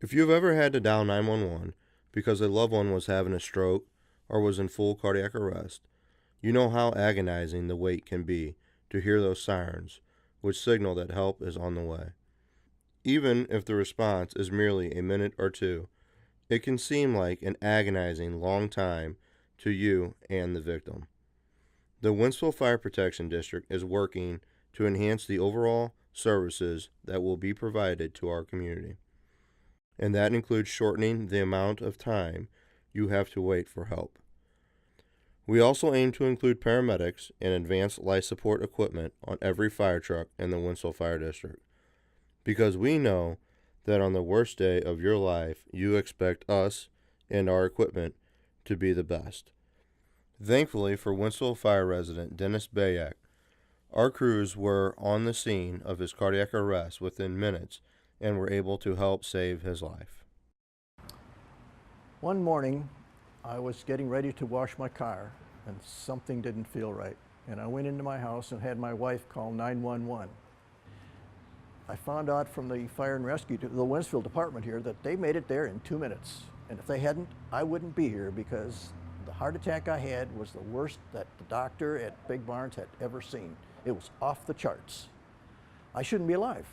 If you've ever had to dial 911 because a loved one was having a stroke or was in full cardiac arrest, you know how agonizing the wait can be to hear those sirens, which signal that help is on the way. Even if the response is merely a minute or two, it can seem like an agonizing long time to you and the victim. The Wentzville Fire Protection District is working to enhance the overall services that will be provided to our community, and that includes shortening the amount of time you have to wait for help. We also aim to include paramedics and advanced life support equipment on every fire truck in the Wentzville Fire District, because we know that on the worst day of your life, you expect us and our equipment to be the best. Thankfully for Wentzville Fire resident Dennis Bayak, our crews were on the scene of his cardiac arrest within minutes and were able to help save his life. One morning, I was getting ready to wash my car and something didn't feel right. And I went into my house and had my wife call 911. I found out from the fire and rescue, the Wentzville department here, that they made it there in 2 minutes. And if they hadn't, I wouldn't be here because the heart attack I had was the worst that the doctor at Big Barnes had ever seen. It was off the charts. I shouldn't be alive,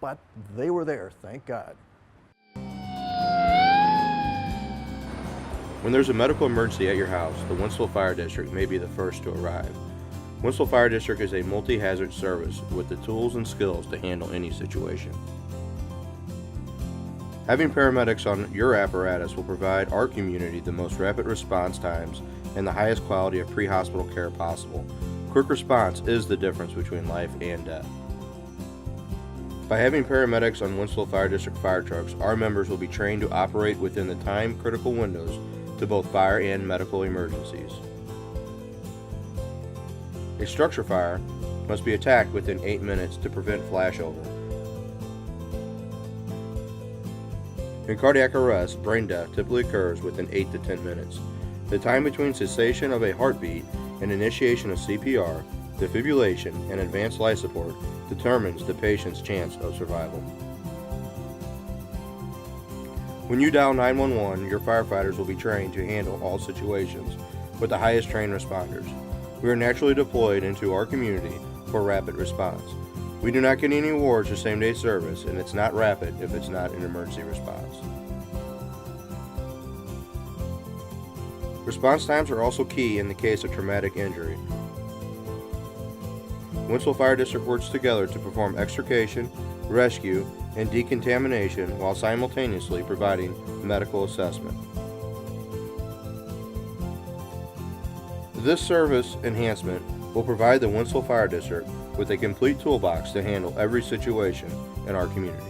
but they were there, thank God. When there's a medical emergency at your house, the Wentzville Fire District may be the first to arrive. Wentzville Fire District is a multi-hazard service with the tools and skills to handle any situation. Having paramedics on your apparatus will provide our community the most rapid response times and the highest quality of pre-hospital care possible. Quick response is the difference between life and death. By having paramedics on Wentzville Fire District fire trucks, our members will be trained to operate within the time-critical windows to both fire and medical emergencies. A structure fire must be attacked within 8 minutes to prevent flashover. In cardiac arrest, brain death typically occurs within 8 to 10 minutes. The time between cessation of a heartbeat and initiation of CPR, defibrillation, and advanced life support determines the patient's chance of survival. When you dial 911, your firefighters will be trained to handle all situations with the highest trained responders. We are naturally deployed into our community for rapid response. We do not get any awards for same-day service, and it's not rapid if it's not an emergency response. Response times are also key in the case of traumatic injury. Wentzville Fire District works together to perform extrication, rescue, and decontamination while simultaneously providing medical assessment. This service enhancement will provide the Wentzville Fire District with a complete toolbox to handle every situation in our community.